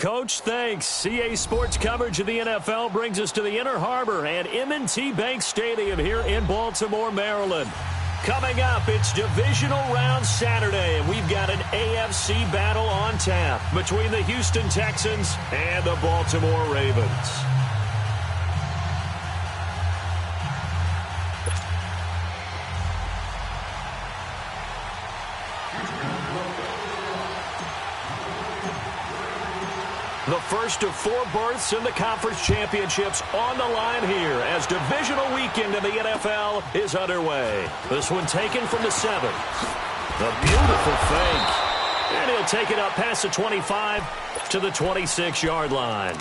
Coach, thanks. CA Sports coverage of the NFL brings us to the Inner Harbor and M&T Bank Stadium here in Baltimore, Maryland. Coming up, it's Divisional Round Saturday, and we've got an AFC battle on tap between the Houston Texans and the Baltimore Ravens. The first of 4 berths in the conference championships on the line here as divisional weekend in the NFL is underway. This one taken from the 7. The beautiful fake. And he'll take it up past the 25 to the 26-yard line.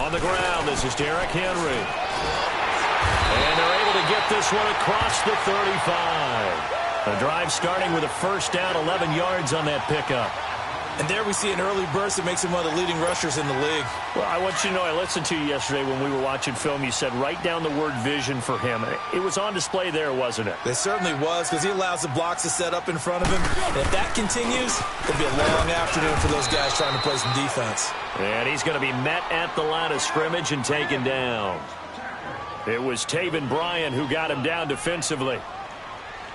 On the ground, this is Derrick Henry. And they're able to get this one across the 35. The drive starting with a first down, 11 yards on that pickup. And there we see an early burst that makes him one of the leading rushers in the league. Well, I want you to know, I listened to you yesterday when we were watching film. You said write down the word vision for him. It was on display there, wasn't it? It certainly was, because he allows the blocks to set up in front of him. And if that continues, it'll be a long afternoon for those guys trying to play some defense. And he's going to be met at the line of scrimmage and taken down. It was Taven Bryan who got him down defensively.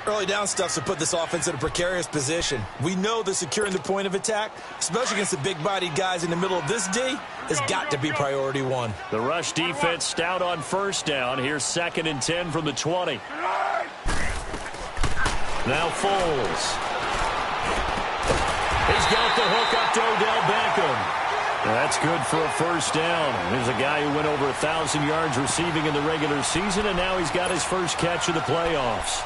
Early down stuff to put this offense in a precarious position. We know that securing the point of attack, especially against the big-bodied guys in the middle of this D, has got to be priority one. The rush defense stout on first down. Here's 2nd and 10 from the 20. Now Foles. He's got the hook up to Odell Beckham. That's good for a first down. There's a guy who went over 1,000 yards receiving in the regular season, and now he's got his first catch of the playoffs.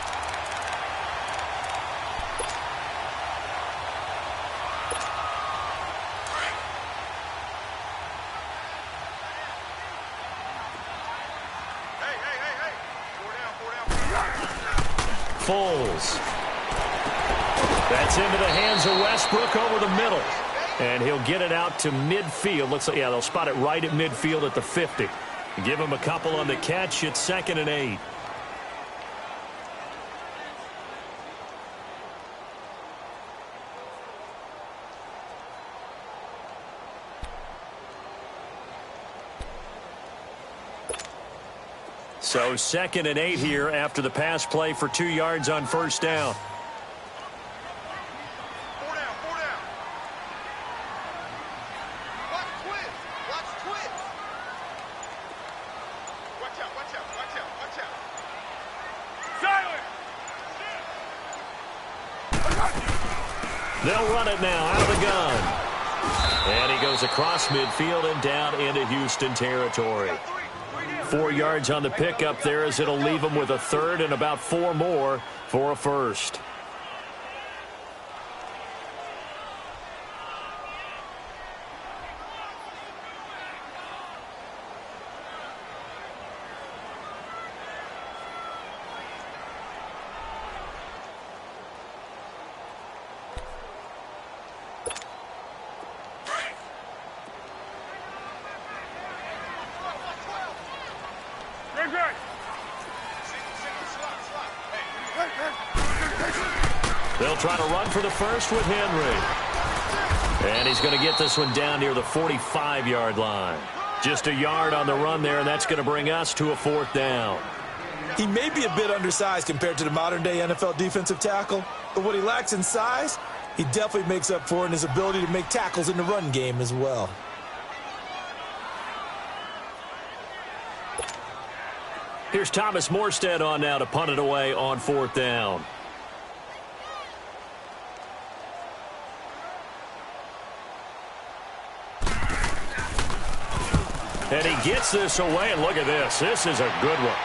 Foles. That's into the hands of Westbrook over the middle. And he'll get it out to midfield. Yeah, they'll spot it right at midfield at the 50. Give him a couple on the catch. It's 2nd and 8. So 2nd and 8 here after the pass play for 2 yards on first down. They'll run it now out of the gun. And he goes across midfield and down into Houston territory. 4 yards on the pickup there as it'll leave him with a third and about 4 more for a first. They'll try to run for the first with Henry. And he's going to get this one down near the 45-yard line. Just a yard on the run there, and that's going to bring us to a 4th down. He may be a bit undersized compared to the modern-day NFL defensive tackle, but what he lacks in size, he definitely makes up for in his ability to make tackles in the run game as well. Here's Thomas Morstead on now to punt it away on 4th down. And he gets this away, and look at this. This is a good one.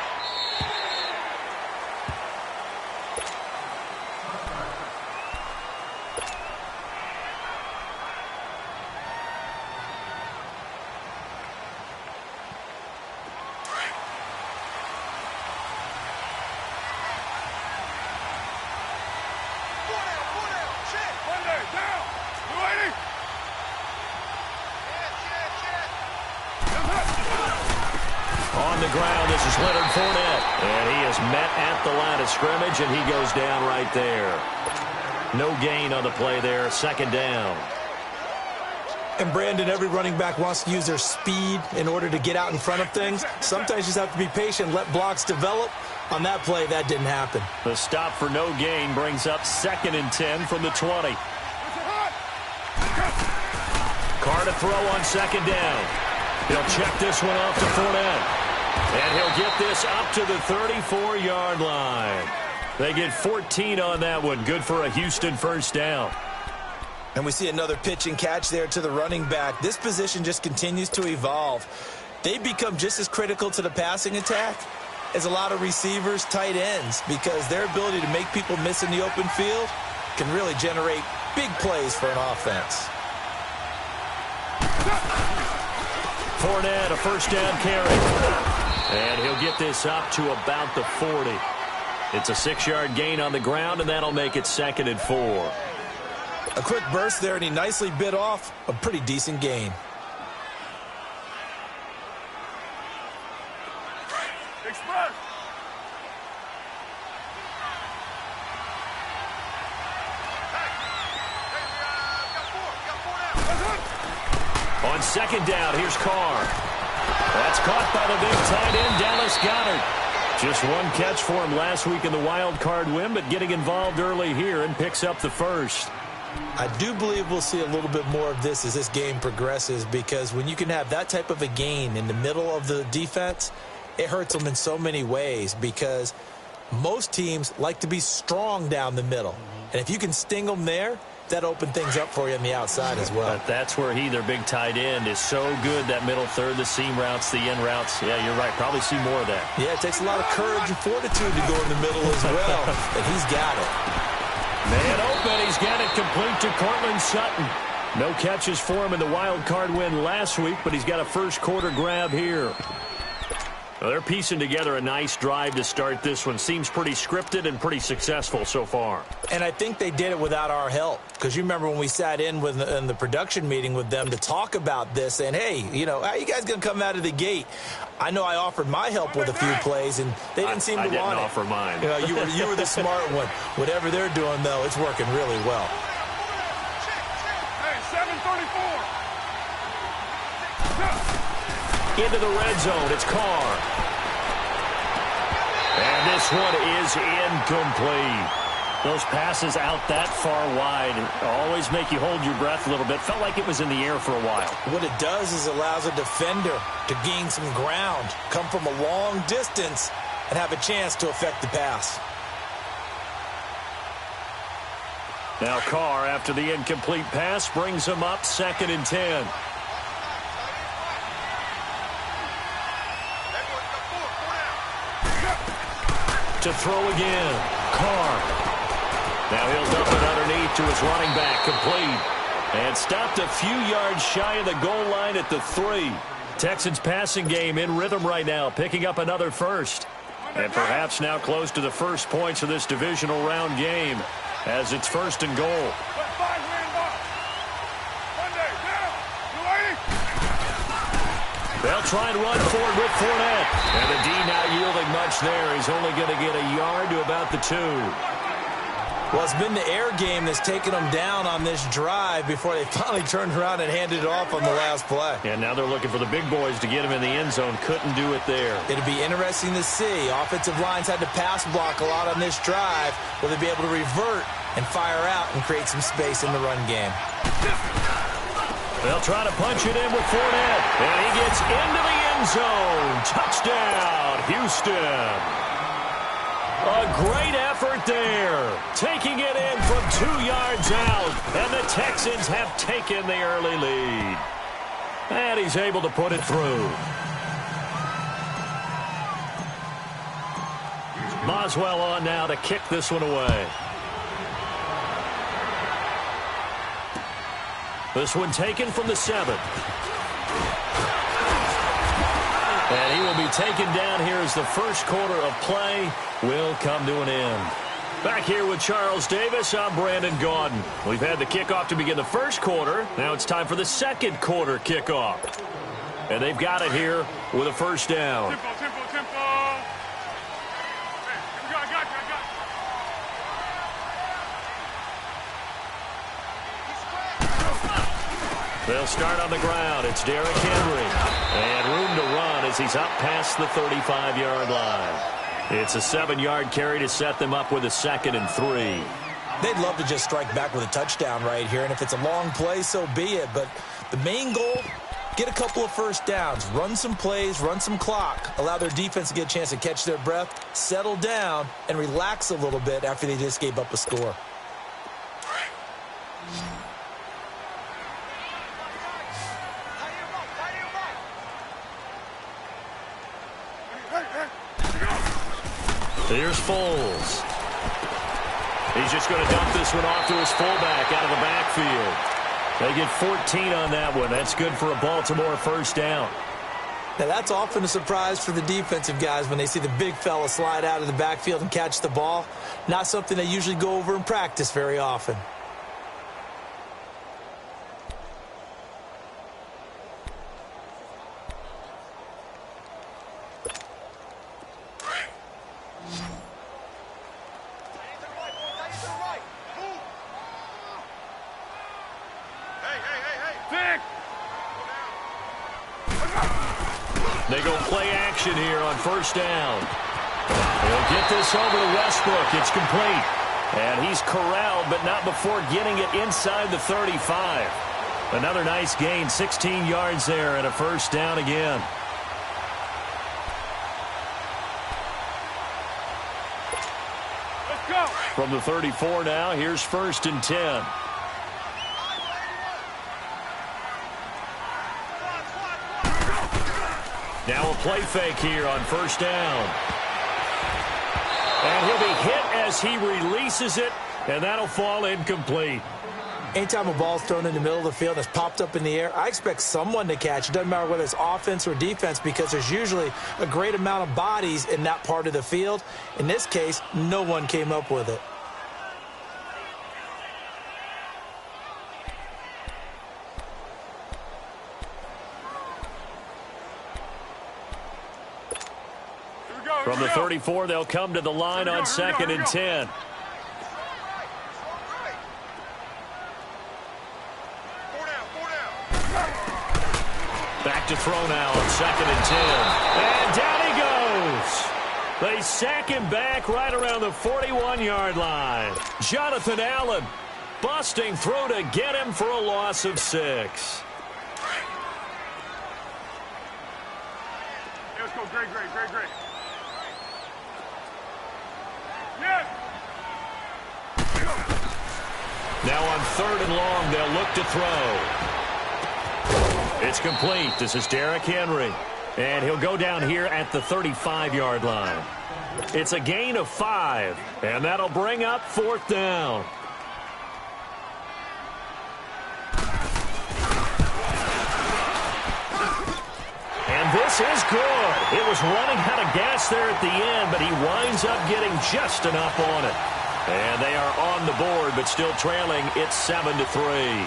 Scrimmage, and he goes down right there. No gain on the play there, 2nd down. And Brandon, every running back wants to use their speed in order to get out in front of things. Sometimes you just have to be patient, let blocks develop. On that play, that didn't happen. The stop for no gain brings up 2nd and 10 from the 20. Carr to throw on 2nd down. He'll check this one off to Fournette. And he'll get this up to the 34-yard line. They get 14 on that one. Good for a Houston first down. And we see another pitch and catch there to the running back. This position just continues to evolve. They become just as critical to the passing attack as a lot of receivers, tight ends, because their ability to make people miss in the open field can really generate big plays for an offense. Fournette, a first down carry. And he'll get this up to about the 40. It's a 6-yard gain on the ground, and that'll make it 2nd and 4. A quick burst there, and he nicely bit off a pretty decent gain. Express. On 2nd down, here's Carr. That's caught by the big tight end, Dallas Goedert. Just one catch for him last week in the wild card win, but getting involved early here and picks up the first. I do believe we'll see a little bit more of this as this game progresses, because when you can have that type of a gain in the middle of the defense, it hurts them in so many ways, because most teams like to be strong down the middle. And if you can sting them there, that opened things up for you on the outside as well. But that's where their big tight end, is so good, that middle third, the seam routes, the end routes. Yeah, you're right. Probably see more of that. Yeah, it takes a lot of courage and fortitude to go in the middle as well. And he's got it. Man open. He's got it complete to Cortland Sutton. No catches for him in the wild card win last week, but he's got a first quarter grab here. Well, they're piecing together a nice drive to start this one. Seems pretty scripted and pretty successful so far. And I think they did it without our help. Because you remember when we sat in the production meeting with them to talk about this, saying, hey, how are you guys going to come out of the gate? I know I offered my help with a few plays, and they didn't seem to want it. I didn't offer mine. You were the smart one. Whatever they're doing, though, it's working really well. Hey, 734. Into the red zone, it's Carr. And this one is incomplete. Those passes out that far wide always make you hold your breath a little bit. Felt like it was in the air for a while. What it does is allows a defender to gain some ground, come from a long distance, and have a chance to affect the pass. Now Carr, after the incomplete pass, brings him up 2nd and 10. To throw again. Carr. Now he'll dump it underneath to his running back. Complete. And stopped a few yards shy of the goal line at the 3. Texans passing game in rhythm right now, picking up another first. And perhaps now close to the first points of this divisional round game, as it's 1st and goal. They'll try and run forward with Fournette. And the D not yielding much there. He's only going to get a yard to about the 2. Well, it's been the air game that's taken them down on this drive before they finally turned around and handed it off on the last play. And now they're looking for the big boys to get him in the end zone. Couldn't do it there. It'd be interesting to see. Offensive lines had to pass block a lot on this drive. Will they be able to revert and fire out and create some space in the run game? They'll try to punch it in with Fournette. And he gets into the end zone. Touchdown, Houston. A great effort there. Taking it in from 2 yards out. And the Texans have taken the early lead. And he's able to put it through. Boswell on now to kick this one away. This one taken from the 7. And he will be taken down here as the first quarter of play will come to an end. Back here with Charles Davis, I'm Brandon Gaudin. We've had the kickoff to begin the first quarter. Now it's time for the second quarter kickoff. And they've got it here with a first down. Tempo. Hey, here we go. I got you. They'll start on the ground. It's Derrick Henry. And room to run as he's up past the 35-yard line. It's a 7-yard carry to set them up with a 2nd and 3. They'd love to just strike back with a touchdown right here. And if it's a long play, so be it. But the main goal, get a couple of first downs. Run some plays, run some clock. Allow their defense to get a chance to catch their breath, settle down, and relax a little bit after they just gave up a score. Here's Foles. He's just going to dump this one off to his fullback out of the backfield. They get 14 on that one. That's good for a Baltimore first down. Now, that's often a surprise for the defensive guys when they see the big fella slide out of the backfield and catch the ball. Not something they usually go over in practice very often. They go play action here on first down. They'll get this over to Westbrook. It's complete. And he's corralled, but not before getting it inside the 35. Another nice gain, 16 yards there, and a first down again. Let's go. From the 34 now, here's first and 10. Now a play fake here on first down. And he'll be hit as he releases it, and that'll fall incomplete. Anytime a ball's thrown in the middle of the field that's popped up in the air, I expect someone to catch. It doesn't matter whether it's offense or defense because there's usually a great amount of bodies in that part of the field. In this case, no one came up with it. From the 34, they'll come to the line on second and 10. Back to throw now on second and 10. And down he goes. They sack him back right around the 41-yard line. Jonathan Allen busting through to get him for a loss of 6. Let's go. Great. Yes. Now on third and long, they'll look to throw. It's complete. This is Derrick Henry. And he'll go down here at the 35-yard line. It's a gain of 5, and that'll bring up fourth down. And this is good. It was running out of gas there at the end, but he winds up getting just enough on it. And they are on the board, but still trailing. It's 7-3.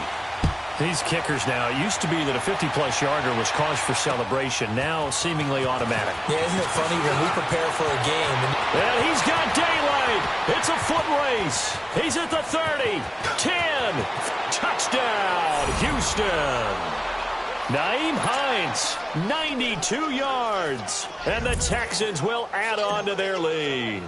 These kickers now, it used to be that a 50-plus yarder was cause for celebration. Now seemingly automatic. Yeah, isn't it funny when we prepare for a game? And he's got daylight. It's a foot race. He's at the 30, 10. Touchdown, Houston. Nyheim Hines, 92 yards. And the Texans will add on to their lead.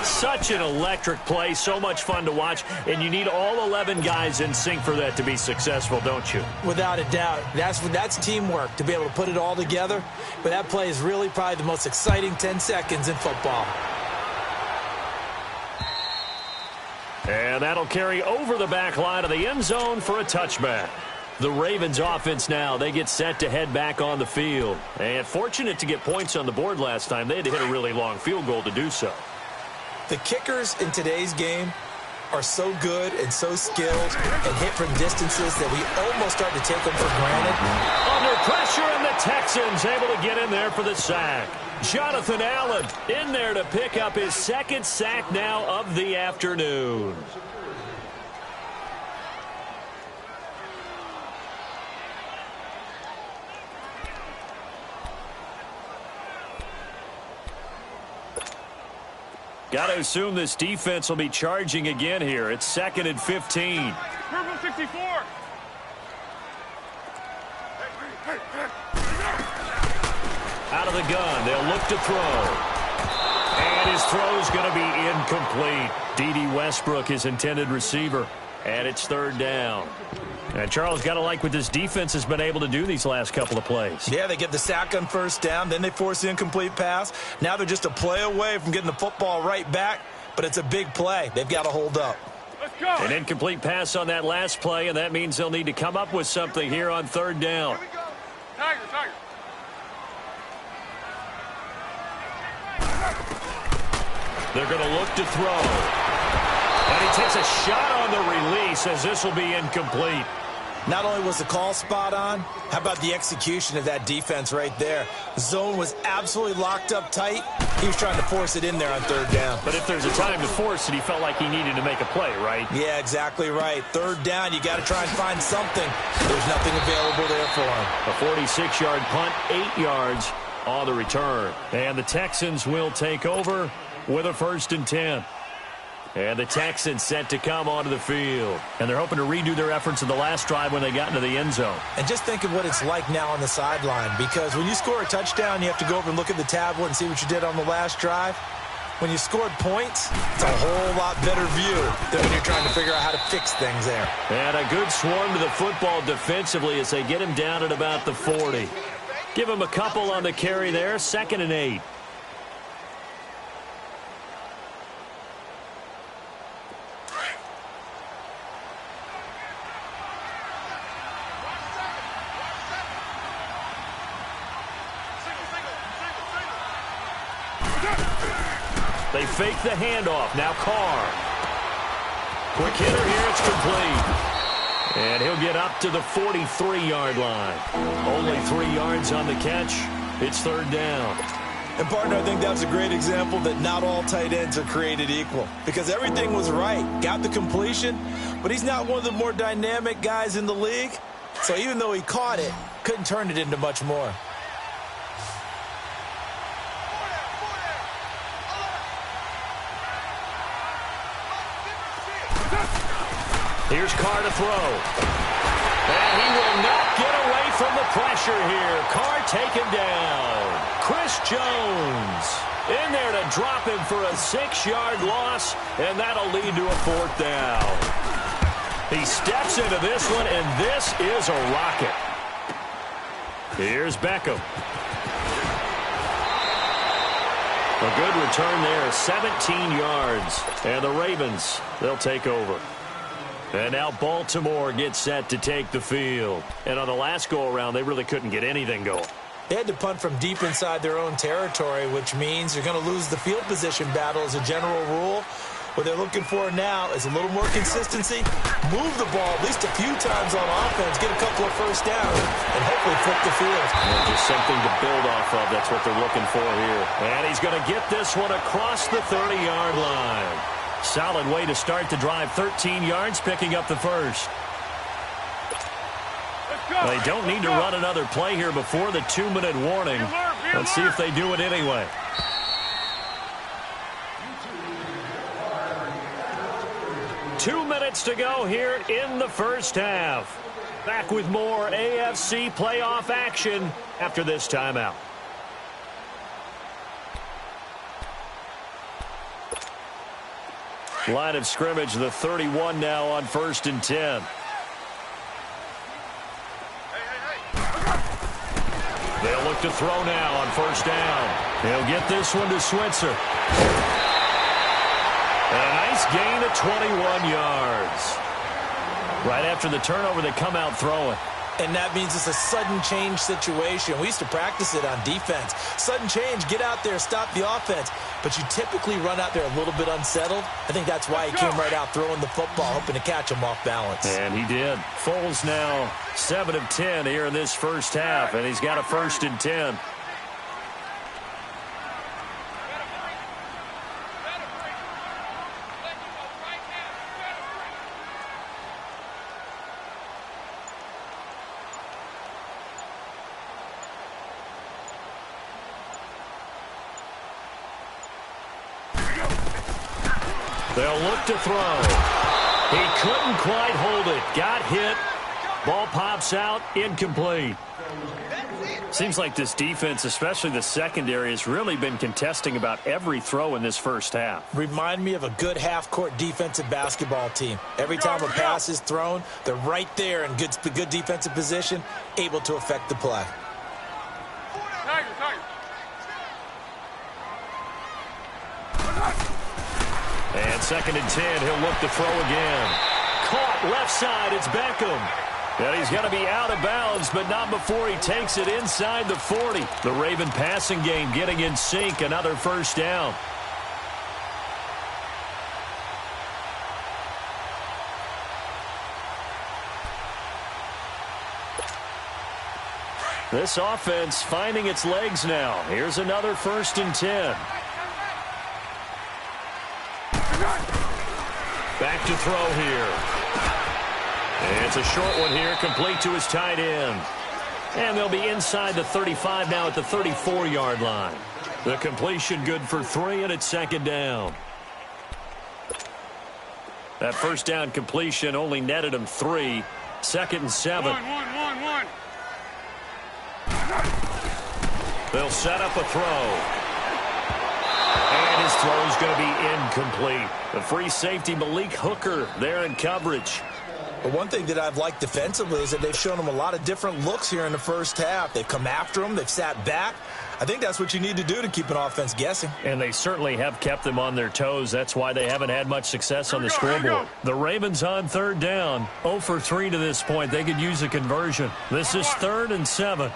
Such an electric play, so much fun to watch, and you need all 11 guys in sync for that to be successful, don't you? Without a doubt. That's teamwork, to be able to put it all together. But that play is really probably the most exciting 10 seconds in football. And that'll carry over the back line of the end zone for a touchback. The Ravens offense now, they get set to head back on the field. And fortunate to get points on the board last time. They had to hit a really long field goal to do so. The kickers in today's game are so good and so skilled and hit from distances that we almost start to take them for granted. Under pressure, and the Texans able to get in there for the sack. Jonathan Allen in there to pick up his second sack now of the afternoon. Got to assume this defense will be charging again here. It's second and 15. Purple 64. Out of the gun, they'll look to throw. And his throw's going to be incomplete. D.D. Westbrook, his intended receiver. And it's third down. And Charles, got to like what this defense has been able to do these last couple of plays. Yeah, they get the sack on first down, then they force the incomplete pass. Now they're just a play away from getting the football right back, but it's a big play. They've got to hold up. Let's go. An incomplete pass on that last play, and that means they'll need to come up with something here on third down. Tiger. They're going to look to throw. And he takes a shot on the release as this will be incomplete. Not only was the call spot on, how about the execution of that defense right there? The zone was absolutely locked up tight. He was trying to force it in there on third down. But if there's a time to force it, he felt like he needed to make a play, right? Yeah, exactly right. Third down, you got to try and find something. There's nothing available there for him. A 46-yard punt, 8 yards on the return. And the Texans will take over with a 1st and 10. And the Texans set to come onto the field. And they're hoping to redo their efforts in the last drive when they got into the end zone. And just think of what it's like now on the sideline, because when you score a touchdown, you have to go over and look at the tablet and see what you did on the last drive. When you scored points, it's a whole lot better view than when you're trying to figure out how to fix things there. And a good swarm to the football defensively as they get him down at about the 40. Give him a couple on the carry there, 2nd and 8. They fake the handoff. Now Carr. Quick hitter here. It's complete. And he'll get up to the 43-yard line. Only 3 yards on the catch. It's 3rd down. And, partner, I think that was a great example that not all tight ends are created equal, because everything was right. Got the completion, but he's not one of the more dynamic guys in the league. So even though he caught it, couldn't turn it into much more. Here's Carr to throw. And he will not get away from the pressure here. Carr taken down. Chris Jones in there to drop him for a 6-yard loss, and that'll lead to a 4th down. He steps into this one, and this is a rocket. Here's Beckham. A good return there, 17 yards. And the Ravens, they'll take over. And now Baltimore gets set to take the field. And on the last go-around, they really couldn't get anything going. They had to punt from deep inside their own territory, which means you're going to lose the field position battle as a general rule. What they're looking for now is a little more consistency, move the ball at least a few times on offense, get a couple of first downs, and hopefully flip the field. And just something to build off of. That's what they're looking for here. And he's going to get this one across the 30-yard line. Solid way to start the drive. 13 yards, picking up the first. They don't need to run another play here before the 2-minute warning. Let's see if they do it anyway. Two minutes to go here in the first half. Back with more AFC playoff action after this timeout. Line of scrimmage, the 31 now on 1st and 10. They'll look to throw now on 1st down. He'll get this one to Switzer. And a nice gain of 21 yards. Right after the turnover, they come out throwing. And that means it's a sudden change situation. We used to practice it on defense. Sudden change, get out there, stop the offense. But you typically run out there a little bit unsettled. I think that's why he came right out throwing the football, hoping to catch him off balance. And he did. Foles now 7 of 10 here in this first half, and he's got a 1st and 10. They'll look to throw. He couldn't quite hold it. Got hit. Ball pops out. Incomplete. Seems like this defense, especially the secondary, has really been contesting about every throw in this first half. Remind me of a good half-court defensive basketball team. Every time a pass is thrown, they're right there in good defensive position, able to affect the play. Tiger. And 2nd and 10, he'll look to throw again. Caught left side, it's Beckham. And he's going to be out of bounds, but not before he takes it inside the 40. The Raven passing game getting in sync, another 1st down. This offense finding its legs now. Here's another 1st and 10. Back to throw here. And it's a short one here, complete to his tight end. And they'll be inside the 35 now at the 34-yard line. The completion good for 3, and it's 2nd down. That 1st down completion only netted him 3. 2nd and 7. One. They'll set up a throw. And his throw is going to be incomplete. The free safety, Malik Hooker, there in coverage. But one thing that I've liked defensively is that they've shown him a lot of different looks here in the first half. They've come after him. They've sat back. I think that's what you need to do to keep an offense guessing. And they certainly have kept them on their toes. That's why they haven't had much success on the scoreboard. The Ravens on 3rd down. 0 for 3 to this point. They could use a conversion. This is 3rd and 7.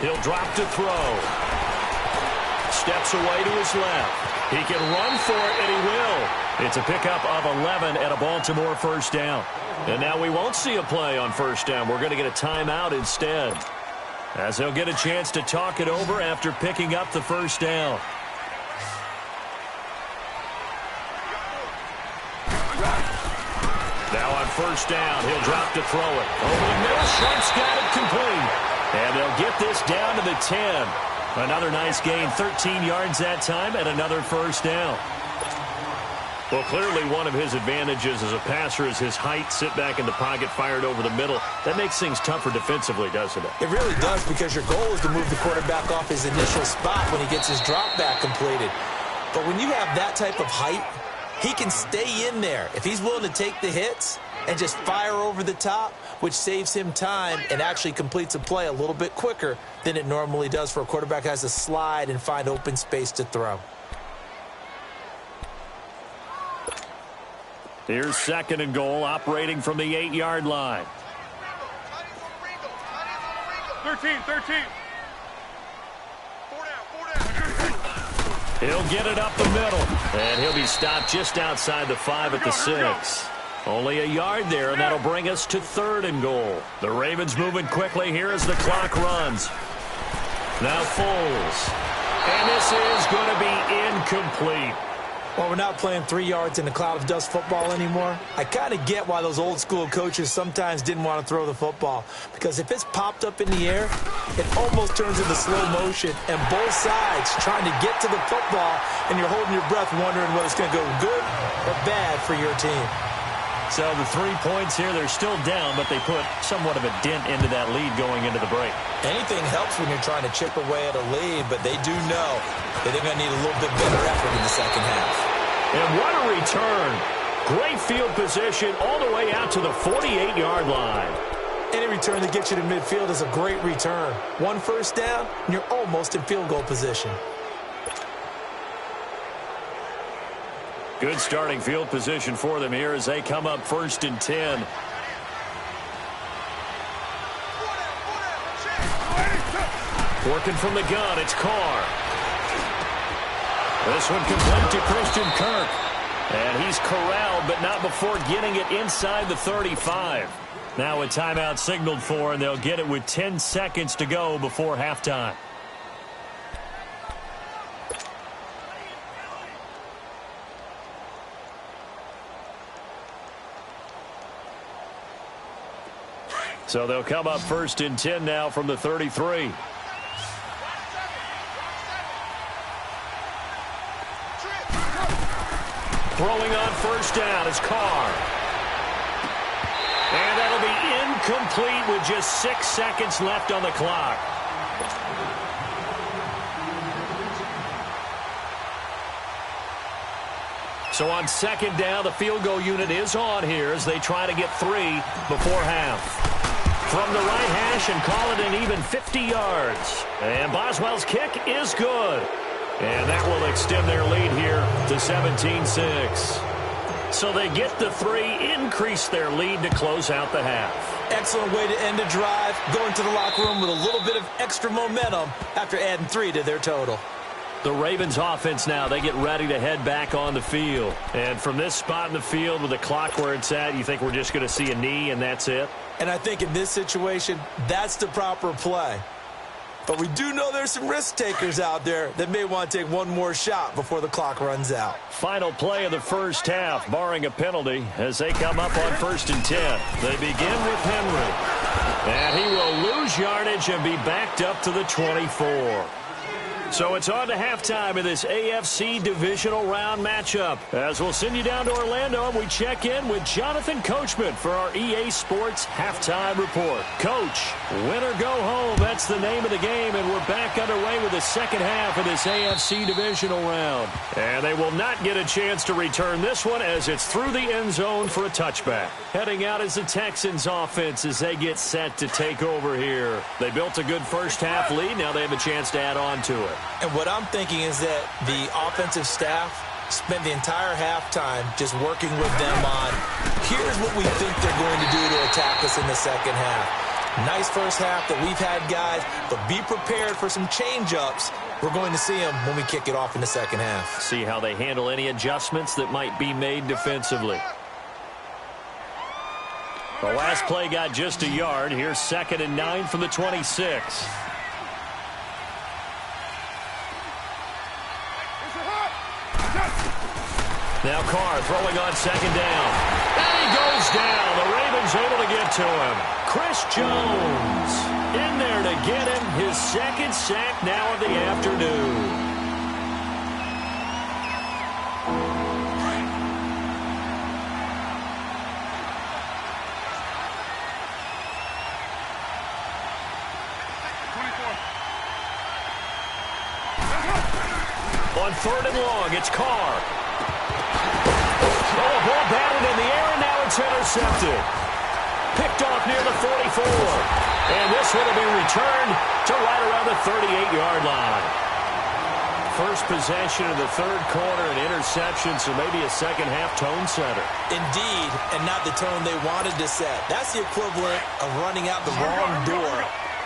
He'll drop to throw. Steps away to his left. He can run for it, and he will. It's a pickup of 11 at a Baltimore 1st down. And now we won't see a play on 1st down. We're going to get a timeout instead, as he'll get a chance to talk it over after picking up the 1st down. Now on 1st down, he'll drop to throw it. Over the middle, Sharp's got it complete. And they'll get this down to the 10. Another nice gain, 13 yards that time, and another 1st down. Well, clearly one of his advantages as a passer is his height. Sit back in the pocket, fired over the middle. That makes things tougher defensively, doesn't it? It really does, because your goal is to move the quarterback off his initial spot when he gets his drop back completed. But when you have that type of height, he can stay in there if he's willing to take the hits and just fire over the top, which saves him time and actually completes a play a little bit quicker than it normally does for a quarterback who has to slide and find open space to throw. Here's 2nd and goal, operating from the 8-yard line. 13. 4 down. He'll get it up the middle, and he'll be stopped just outside the 5 at the 6. Only a yard there, and that'll bring us to 3rd and goal. The Ravens moving quickly here as the clock runs. Now Foles. And this is going to be incomplete. Well, we're not playing 3 yards in a cloud of dust football anymore. I kind of get why those old school coaches sometimes didn't want to throw the football, because if it's popped up in the air, it almost turns into slow motion, and both sides trying to get to the football, and you're holding your breath wondering whether it's going to go good or bad for your team. So the 3 points here, they're still down, but they put somewhat of a dent into that lead going into the break. Anything helps when you're trying to chip away at a lead, but they do know that they're going to need a little bit better effort in the second half. And what a return. Great field position all the way out to the 48-yard line. Any return that gets you to midfield is a great return. 1 first down, and you're almost in field goal position. Good starting field position for them here as they come up 1st and 10. Working from the gun, it's Carr. This one complete to Christian Kirk. And he's corralled, but not before getting it inside the 35. Now a timeout signaled for, and they'll get it with 10 seconds to go before halftime. So they'll come up 1st and 10 now from the 33. Throwing on 1st down is Carr. And that'll be incomplete with just 6 seconds left on the clock. So on 2nd down, the field goal unit is on here as they try to get 3 before half. From the right hash and call it an even 50 yards. And Boswell's kick is good. And that will extend their lead here to 17-6. So they get the 3, increase their lead to close out the half. Excellent way to end a drive, going to the locker room with a little bit of extra momentum after adding 3 to their total. The Ravens offense now, they get ready to head back on the field. And from this spot in the field with the clock where it's at, you think we're just going to see a knee and that's it? And I think in this situation, that's the proper play. But we do know there's some risk takers out there that may want to take one more shot before the clock runs out. Final play of the first half, barring a penalty, as they come up on 1st and 10. They begin with Henry. And he will lose yardage and be backed up to the 24. So it's on to halftime in this AFC Divisional Round matchup. As we'll send you down to Orlando, and we check in with Jonathan Coachman for our EA Sports Halftime Report. Coach, win or go home, that's the name of the game, and we're back underway with the second half of this AFC Divisional Round. And they will not get a chance to return this one as it's through the end zone for a touchback. Heading out is the Texans offense as they get set to take over here. They built a good first half lead. Now they have a chance to add on to it. And what I'm thinking is that the offensive staff spent the entire halftime just working with them on, here's what we think they're going to do to attack us in the second half. Nice first half that we've had, guys, but be prepared for some change-ups. We're going to see them when we kick it off in the second half. See how they handle any adjustments that might be made defensively. The last play got just a yard. Here's 2nd and 9 from the 26. Now Carr throwing on 2nd down. And he goes down. The Ravens able to get to him. Chris Jones in there to get him his 2nd sack now of the afternoon. On 3rd and long, it's Carr. Oh, a ball batted in the air, and now it's intercepted. Picked off near the 44. And this one will be returned to right around the 38-yard line. First possession of the 3rd quarter, an interception, so maybe a second-half tone setter. Indeed, and not the tone they wanted to set. That's the equivalent of running out the wrong door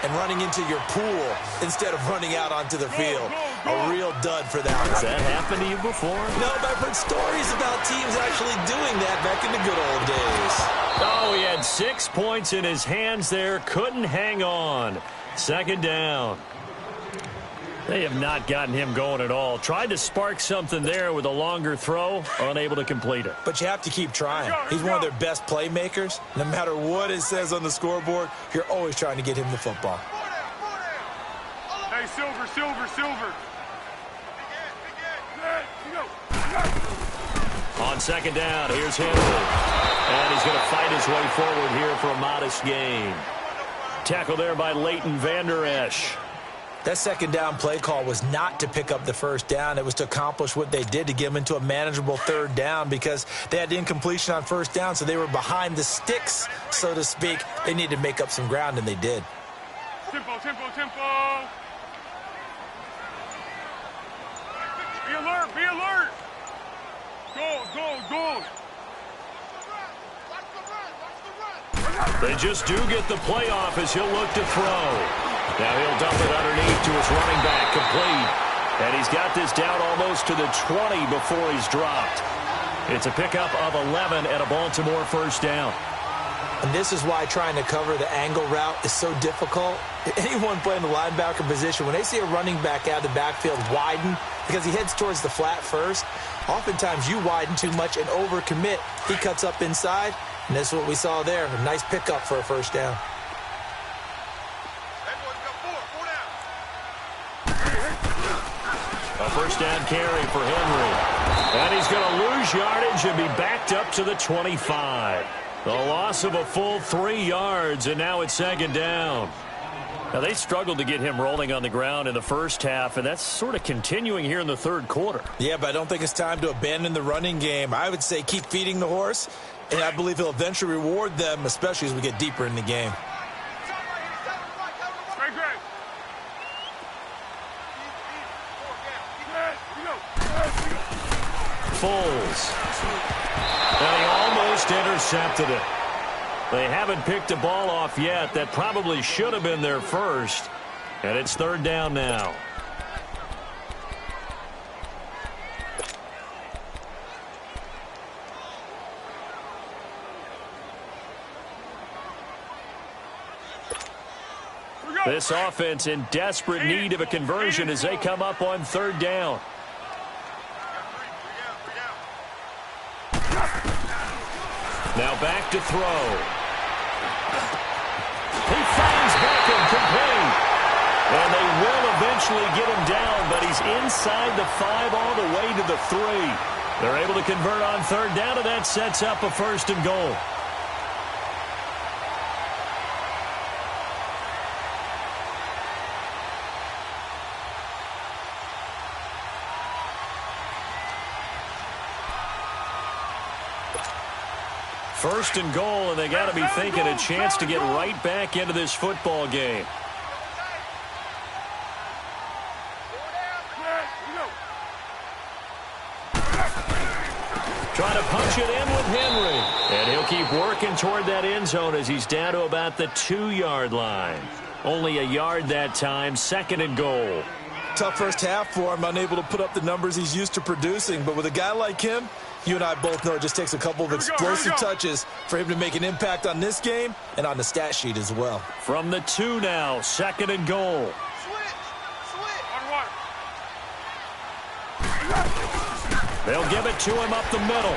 and running into your pool instead of running out onto the field. A real dud for that one. Has that happened to you before? No, but I've heard stories about teams actually doing that back in the good old days. Oh, he had 6 points in his hands there. Couldn't hang on. 2nd down. They have not gotten him going at all. Tried to spark something there with a longer throw. Unable to complete it. But you have to keep trying. He's one of their best playmakers. No matter what it says on the scoreboard, you're always trying to get him the football. Hey, Silver, Silver, Silver. On 2nd down, here's Henry. And he's going to fight his way forward here for a modest gain. Tackle there by Leighton Vander Esch. That 2nd down play call was not to pick up the 1st down. It was to accomplish what they did to get them into a manageable 3rd down because they had incompletion on 1st down, so they were behind the sticks, so to speak. They needed to make up some ground, and they did. Tempo, tempo, tempo. Be alert, be alert. Go, go, go. They just do get the play off as he'll look to throw. Now he'll dump it underneath to his running back, complete. And he's got this down almost to the 20 before he's dropped. It's a pickup of 11 at a Baltimore 1st down. And this is why trying to cover the angle route is so difficult. Anyone playing the linebacker position, when they see a running back out of the backfield widen, because he heads towards the flat first, oftentimes you widen too much and overcommit. He cuts up inside, and that's what we saw there. A nice pickup for a 1st down. A 1st down carry for Henry. And he's going to lose yardage and be backed up to the 25. The loss of a full 3 yards, and now it's 2nd down. Now, they struggled to get him rolling on the ground in the first half, and that's sort of continuing here in the 3rd quarter. Yeah, but I don't think it's time to abandon the running game. I would say keep feeding the horse, and I believe he'll eventually reward them, especially as we get deeper in the game. Foles. And he almost intercepted it. They haven't picked a ball off yet. That probably should have been their first. And it's 3rd down now. This offense in desperate need of a conversion as they come up on third down. Now back to throw. He finds Beckham complete. And they will eventually get him down, but he's inside the 5 all the way to the 3. They're able to convert on third down, and that sets up a first and goal. First and goal, and they got to be thinking a chance to get right back into this football game. Trying to punch it in with Henry. And he'll keep working toward that end zone as he's down to about the 2-yard line. Only a yard that time, second and goal. Tough first half for him, unable to put up the numbers he's used to producing. But with a guy like him, you and I both know it just takes a couple of explosive touches for him to make an impact on this game and on the stat sheet as well. From the 2 now, second and goal. They'll give it to him up the middle.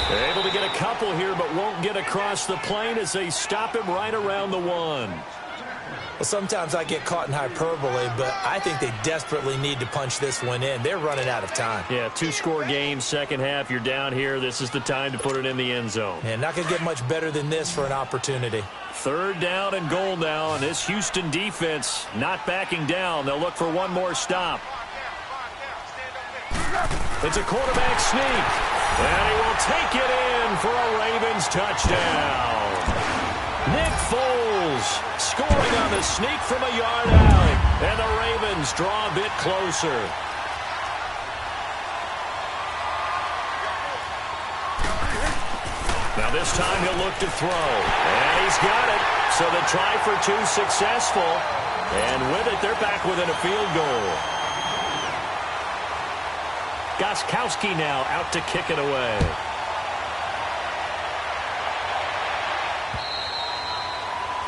They're able to get a couple here, but won't get across the plane as they stop him right around the 1. Well, sometimes I get caught in hyperbole, but I think they desperately need to punch this one in. They're running out of time. Yeah, 2-score game, second half. You're down here. This is the time to put it in the end zone. And not going to get much better than this for an opportunity. Third down and goal now, and this Houston defense not backing down. They'll look for one more stop. It's a quarterback sneak, and he will take it in for a Ravens touchdown. Nick Foles scoring on the sneak from a yard out, and the Ravens draw a bit closer. Now this time he'll look to throw, and he's got it. So the try for 2 successful, and with it they're back within a field goal. Gostkowski now out to kick it away.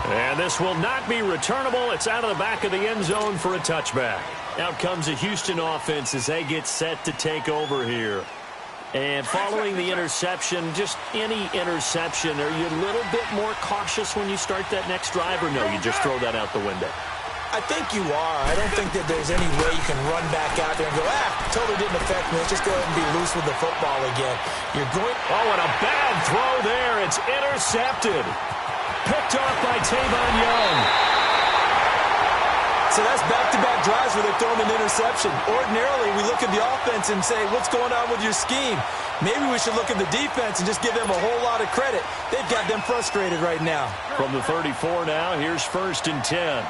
And this will not be returnable. It's out of the back of the end zone for a touchback. Out comes the Houston offense as they get set to take over here. And following the interception, just any interception, are you a little bit more cautious when you start that next drive, or no, you just throw that out the window? I think you are. I don't think that there's any way you can run back out there and go, totally didn't affect me. Let's just go ahead and be loose with the football again. You're going... Oh, and a bad throw there. It's intercepted. Picked off by Tavon Young. So that's back-to-back drives where they're throwing an interception. Ordinarily, we look at the offense and say, what's going on with your scheme? Maybe we should look at the defense and just give them a whole lot of credit. They've got them frustrated right now. From the 34 now, here's 1st and 10.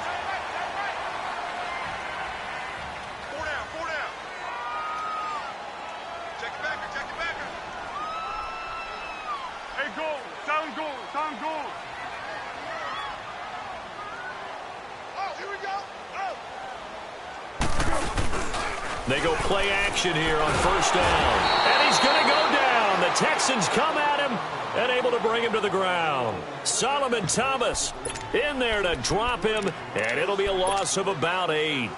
They go play action here on 1st down. And he's going to go down. The Texans come at him and able to bring him to the ground. Solomon Thomas in there to drop him, and it'll be a loss of about 8.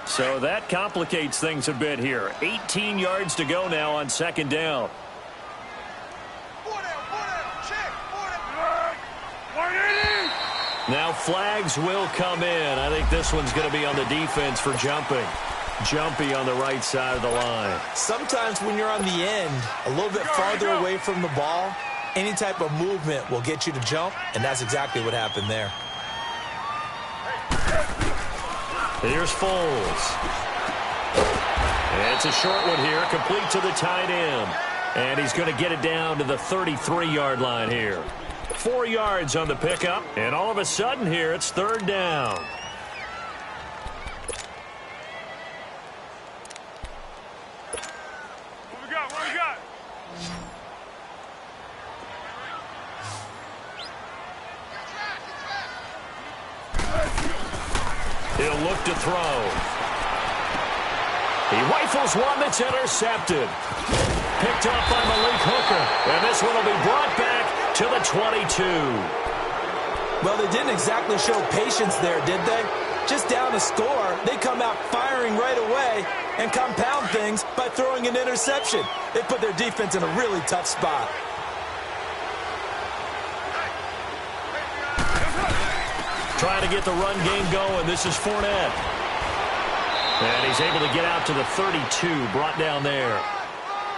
So that complicates things a bit here. 18 yards to go now on 2nd down. Now flags will come in. I think this one's going to be on the defense for jumping. Jumpy on the right side of the line. Sometimes when you're on the end, a little bit farther away from the ball, any type of movement will get you to jump, and that's exactly what happened there. Here's Foles. It's a short one here, complete to the tight end. And he's going to get it down to the 33-yard line here. 4 yards on the pickup, and all of a sudden here, it's 3rd down. What we got? What we got? He'll look to throw. He rifles one that's intercepted. Picked off by Malik Hooker, and this one will be brought back to the 22. Well, they didn't exactly show patience there, did they? Just down a score, they come out firing right away and compound things by throwing an interception. They put their defense in a really tough spot. Trying to get the run game going. This is Fournette. And he's able to get out to the 32, brought down there.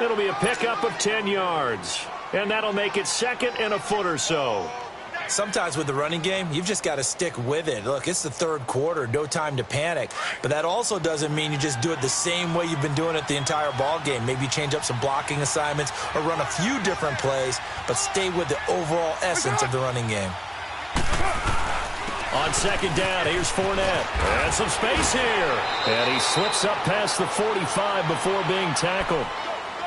It'll be a pickup of 10 yards. And that'll make it 2nd and a foot or so. Sometimes with the running game, you've just got to stick with it. Look, it's the 3rd quarter, no time to panic. But that also doesn't mean you just do it the same way you've been doing it the entire ball game. Maybe change up some blocking assignments or run a few different plays, but stay with the overall essence of the running game. On 2nd down, here's Fournette. And some space here. And he slips up past the 45 before being tackled.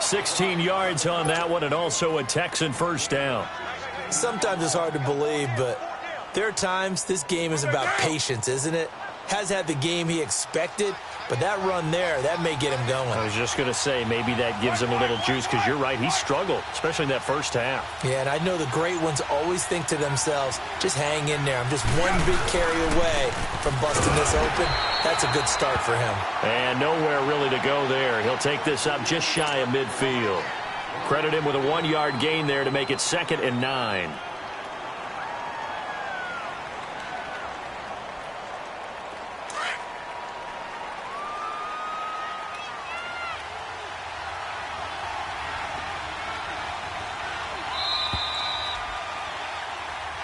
16 yards on that one, and also a Texan first down. Sometimes it's hard to believe, but there are times this game is about patience, isn't it? Has had the game he expected, but that run there, that may get him going. I was just going to say, maybe that gives him a little juice, because you're right, he struggled, especially in that first half. Yeah, and I know the great ones always think to themselves, just hang in there. I'm just one big carry away from busting this open. That's a good start for him. And nowhere really to go there. He'll take this up just shy of midfield. Credit him with a 1-yard gain there to make it 2nd and 9.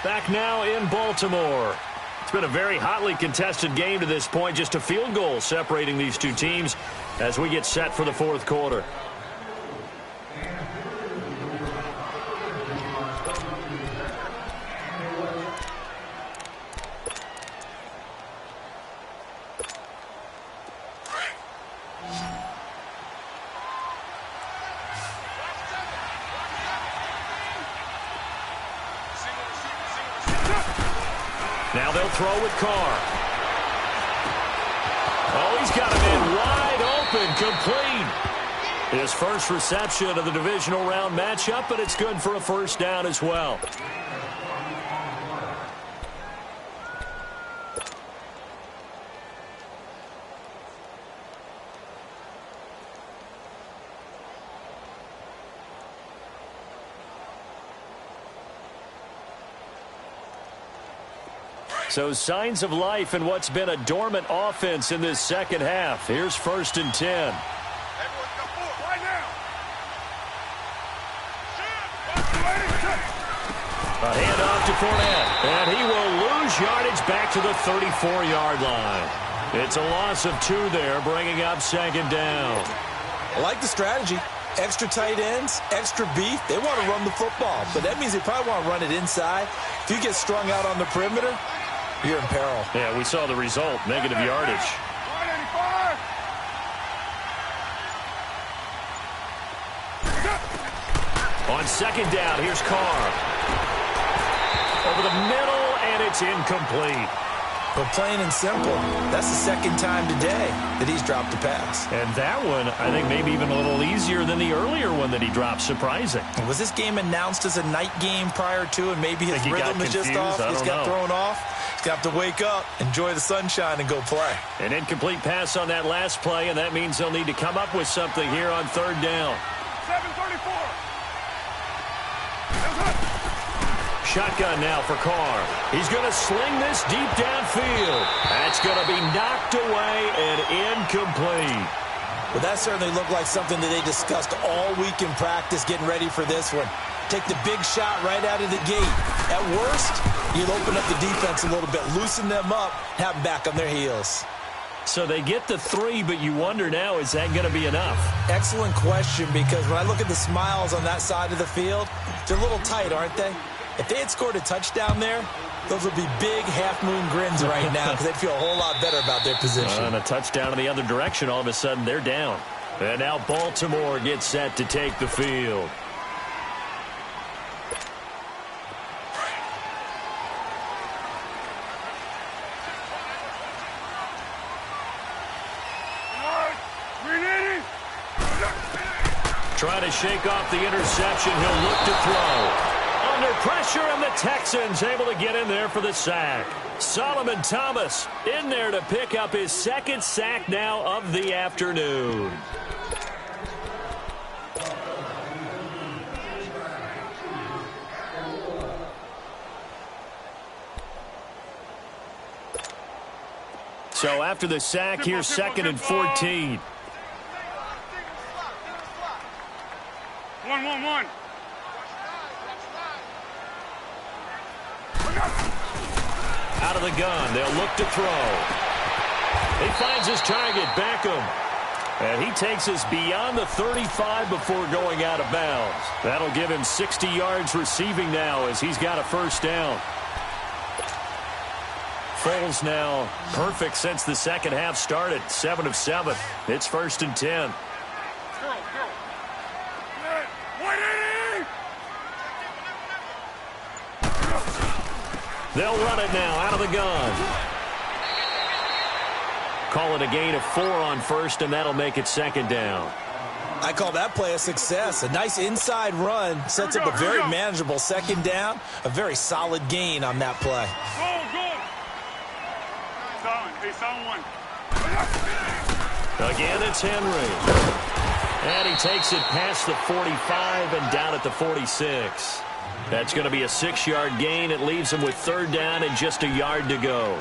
Back now in Baltimore. It's been a very hotly contested game to this point. Just a field goal separating these two teams as we get set for the 4th quarter. Now they'll throw with Carr. Oh, he's got him in wide open, complete. His first reception of the divisional round matchup, but it's good for a first down as well. So signs of life in what's been a dormant offense in this second half. Here's 1st and 10. Right now. A handoff to Fournette. And he will lose yardage back to the 34-yard line. It's a loss of 2 there, bringing up 2nd down. I like the strategy. Extra tight ends, extra beef. They want to run the football, but that means they probably want to run it inside. If you get strung out on the perimeter, you're in peril. Yeah, we saw the result, negative yardage. 185. On 2nd down, here's Carr. Over the middle, and it's incomplete. But plain and simple, that's the 2nd time today that he's dropped a pass. And that one, I think, maybe even a little easier than the earlier one that he dropped. Surprising. Was this game announced as a night game prior to, and maybe his rhythm is just off? He's got thrown off. He's got to wake up, enjoy the sunshine, and go play. An incomplete pass on that last play, and that means they'll need to come up with something here on 3rd down. 734. Shotgun now for Carr. He's going to sling this deep downfield. That's going to be knocked away and incomplete. Well, that certainly looked like something that they discussed all week in practice getting ready for this one. Take the big shot right out of the gate. At worst, you'll open up the defense a little bit, loosen them up, have them back on their heels. So they get the 3, but you wonder now, is that going to be enough? Excellent question, because when I look at the smiles on that side of the field, they're a little tight, aren't they? If they had scored a touchdown there, those would be big half-moon grins right now because they'd feel a whole lot better about their position. And a touchdown in the other direction, all of a sudden they're down. And now Baltimore gets set to take the field. Trying to shake off the interception. He'll look to throw. under pressure, and the Texans able to get in there for the sack. Solomon Thomas in there to pick up his second sack now of the afternoon. So after the sack, here's 2nd and 14. 1-1-1. Out of the gun, they'll look to throw. He finds his target, Beckham. And he takes us beyond the 35 before going out of bounds. That'll give him 60 yards receiving now as he's got a first down. Foles now perfect since the second half started. 7 of 7. It's 1st and 10. They'll run it now out of the gun. Call it a gain of 4 on first, and that'll make it 2nd down. I call that play a success. A nice inside run sets up a very manageable 2nd down. A very solid gain on that play. Again, it's Henry. And he takes it past the 45 and down at the 46. That's going to be a 6-yard gain. It leaves him with 3rd down and just a yard to go.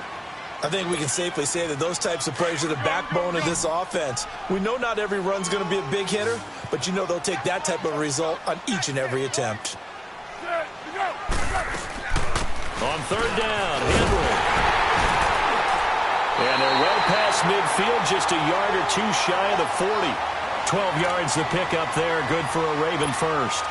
I think we can safely say that those types of plays are the backbone of this offense. We know not every run's going to be a big hitter, but you know they'll take that type of result on each and every attempt. On 3rd down, Henry. And they're well past midfield, just a yard or 2 shy of the 40. 12 yards to pick up there, good for a Raven first.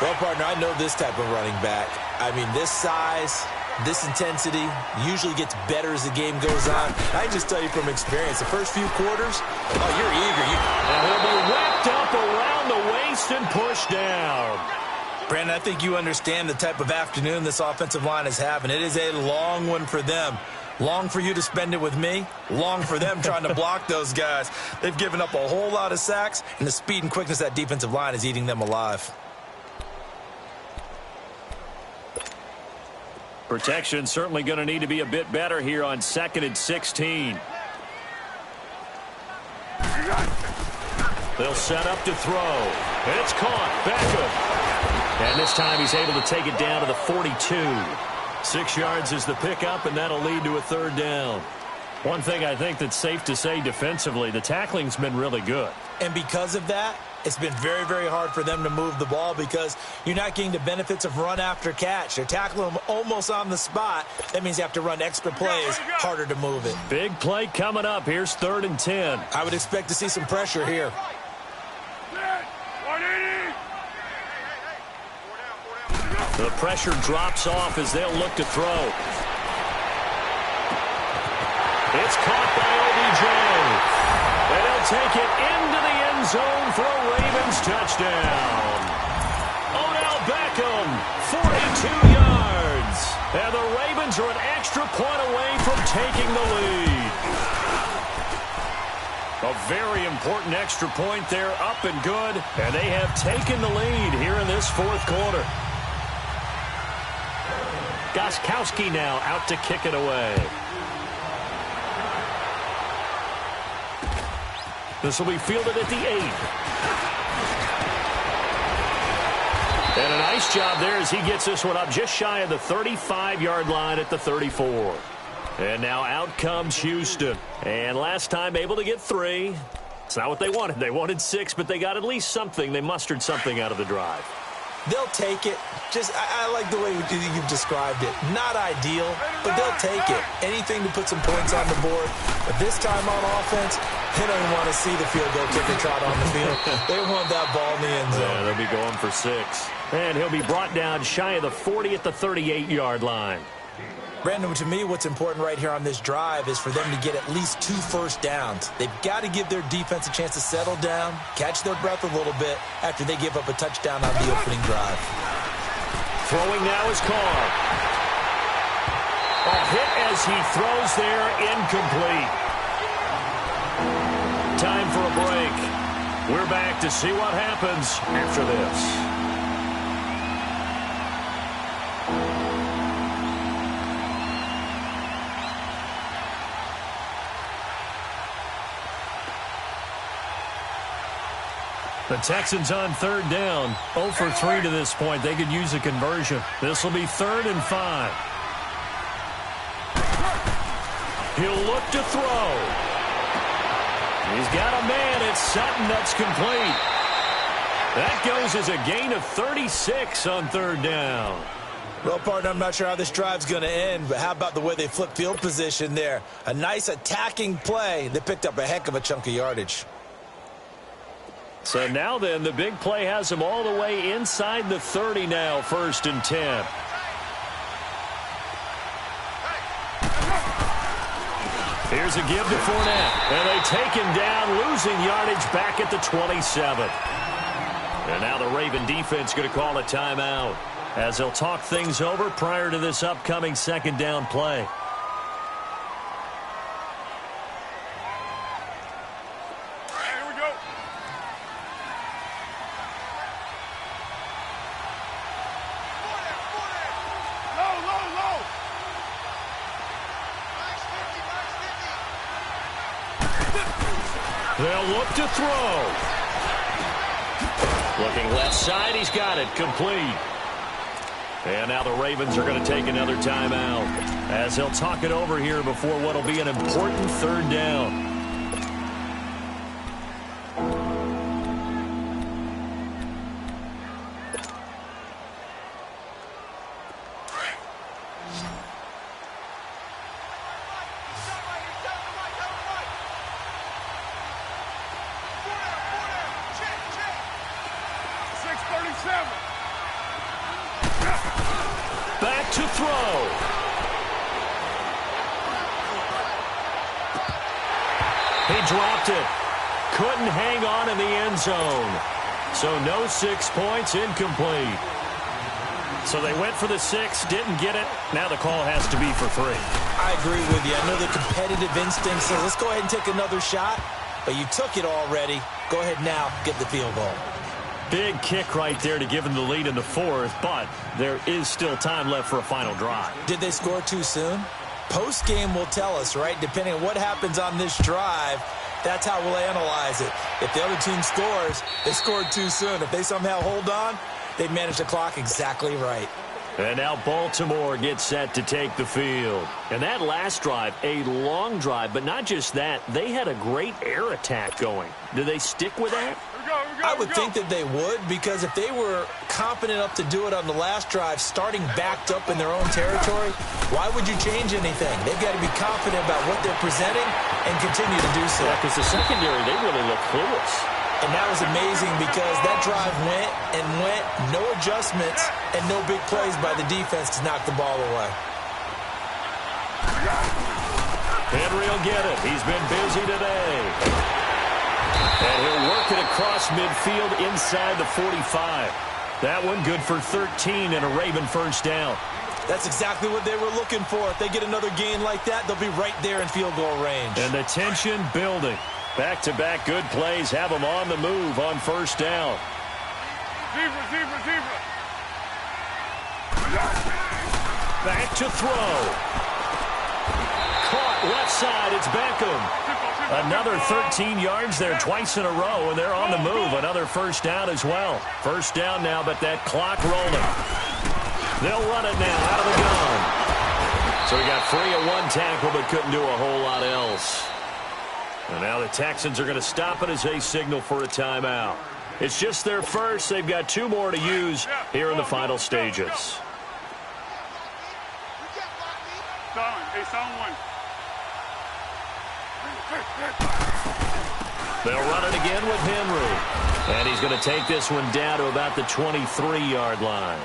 Well, partner, I know this type of running back. I mean, this size, this intensity usually gets better as the game goes on. I can just tell you from experience, the first few quarters, oh, you're eager. And he'll be wrapped up around the waist and pushed down. Brandon, I think you understand the type of afternoon this offensive line is having. It is a long one for them. Long for you to spend it with me. Long for them trying to block those guys. They've given up a whole lot of sacks, and the speed and quickness of that defensive line is eating them alive. Protection certainly going to need to be a bit better here on 2nd and 16. They'll set up to throw. It's caught. Beckham. And this time he's able to take it down to the 42. 6 yards is the pickup, and that'll lead to a 3rd down. One thing I think that's safe to say defensively, the tackling's been really good. And because of that, it's been very, very hard for them to move the ball because you're not getting the benefits of run after catch. They're tackling them almost on the spot. That means you have to run extra plays, harder to move it. Big play coming up. Here's 3rd and 10. I would expect to see some pressure here. The pressure drops off as they'll look to throw. It's caught by OBJ. And he'll take it into the end zone for a Ravens touchdown. Odell Beckham, 42 yards. And the Ravens are an extra point away from taking the lead. A very important extra point there, up and good. And they have taken the lead here in this 4th quarter. Gostkowski now out to kick it away. This will be fielded at the 8. And a nice job there as he gets this one up just shy of the 35-yard line at the 34. And now out comes Houston. And last time able to get 3. It's not what they wanted. They wanted 6, but they got at least something. They mustered something out of the drive. They'll take it. I like the way you've described it. Not ideal, but they'll take it. Anything to put some points on the board. But this time on offense, they don't even want to see the field goal kicker trot on the field. They want that ball in the end zone. Yeah, they'll be going for 6. And he'll be brought down shy of the 40 at the 38-yard line. Brandon, to me, what's important right here on this drive is for them to get at least 2 first downs. They've got to give their defense a chance to settle down, catch their breath a little bit after they give up a touchdown on the opening drive. Throwing now is Carr. A hit as he throws there, incomplete. Time for a break. We're back to see what happens after this. The Texans on third down. 0 for 3 to this point. They could use a conversion. This will be 3rd and 5. He'll look to throw. He's got a man. It's Sutton. That's complete. That goes as a gain of 36 on third down. Well, partner, I'm not sure how this drive's going to end, but how about the way they flip field position there? A nice attacking play. They picked up a heck of a chunk of yardage. So now then, the big play has them all the way inside the 30 now, 1st and 10. Here's a give to Fournette. And they take him down, losing yardage back at the 27. And now the Raven defense going to call a timeout as they'll talk things over prior to this upcoming 2nd down play. Here we go. Low, low, low. They'll look to throw. Looking left side, he's got it, complete. And now the Ravens are going to take another timeout as they'll talk it over here before what will be an important 3rd down. Back to throw. He dropped it. Couldn't hang on in the end zone. So no 6 points, incomplete. So they went for the 6, didn't get it. Now the call has to be for 3. I agree with you. I know the competitive instinct says, let's go ahead and take another shot. But you took it already. Go ahead now, get the field goal. Big kick right there to give them the lead in the 4th, but there is still time left for a final drive. Did they score too soon? Post-game will tell us, right? Depending on what happens on this drive, that's how we'll analyze it. If the other team scores, they scored too soon. If they somehow hold on, they managed the clock exactly right. And now Baltimore gets set to take the field. And that last drive, a long drive, but not just that. They had a great air attack going. Do they stick with that? I would think that they would, because if they were confident enough to do it on the last drive, starting backed up in their own territory, why would you change anything? They've got to be confident about what they're presenting and continue to do so. Yeah, because the secondary, they really look clueless. And that was amazing because that drive went and went, no adjustments, and no big plays by the defense to knock the ball away. Henry will get it. He's been busy today. And he'll work it across midfield inside the 45. That one good for 13 and a Raven 1st down. That's exactly what they were looking for. If they get another gain like that, they'll be right there in field goal range. And the tension building. Back-to-back good plays have them on the move on 1st down. Zebra. Back to throw. Caught left side. It's Beckham. Another 13 yards there twice in a row, and they're on the move. Another 1st down as well. 1st down now, but that clock rolling. They'll run it now out of the gun. So he got free of 1 tackle, but couldn't do a whole lot else. And now the Texans are going to stop it as they signal for a timeout. It's just their first. They've got 2 more to use here in the final stages. They'll run it again with Henry. And he's going to take this one down to about the 23-yard line.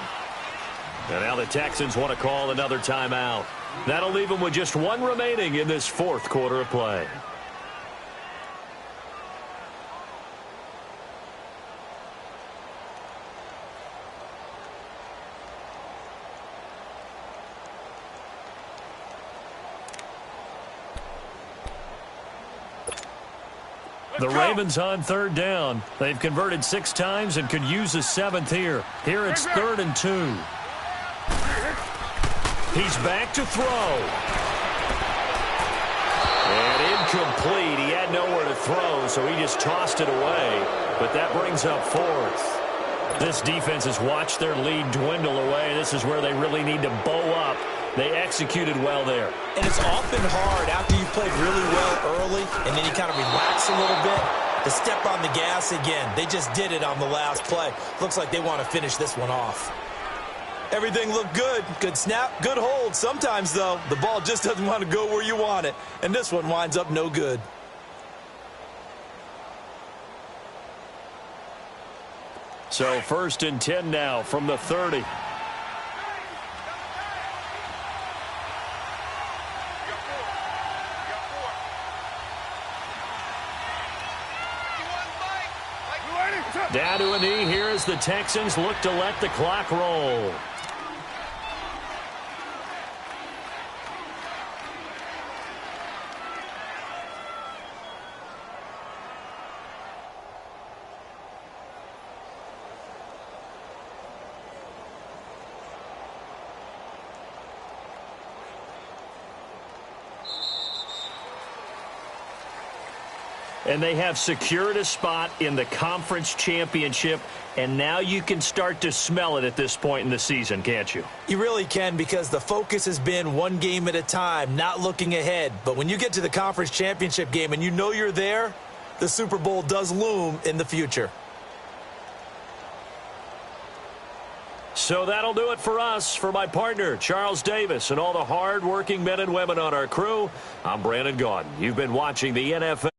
And now the Texans want to call another timeout. That'll leave them with just 1 remaining in this 4th quarter of play. The Ravens on 3rd down. They've converted 6 times and could use a 7th here. Here it's 3rd and 2. He's back to throw. And incomplete. He had nowhere to throw, so he just tossed it away. But that brings up fourth. This defense has watched their lead dwindle away. This is where they really need to bow up. They executed well there. And it's often hard after you've played really well early and then you kind of relax a little bit to step on the gas again. They just did it on the last play. Looks like they want to finish this one off. Everything looked good. Good snap, good hold. Sometimes, though, the ball just doesn't want to go where you want it. And this one winds up no good. So 1st and 10 now from the 30. Down to a knee here as the Texans look to let the clock roll. And they have secured a spot in the conference championship, and now you can start to smell it at this point in the season, can't you? You really can, because the focus has been one game at a time, not looking ahead. But when you get to the conference championship game and you know you're there, the Super Bowl does loom in the future. So that'll do it for us. For my partner, Charles Davis, and all the hard-working men and women on our crew, I'm Brandon Gaudin. You've been watching the NFL.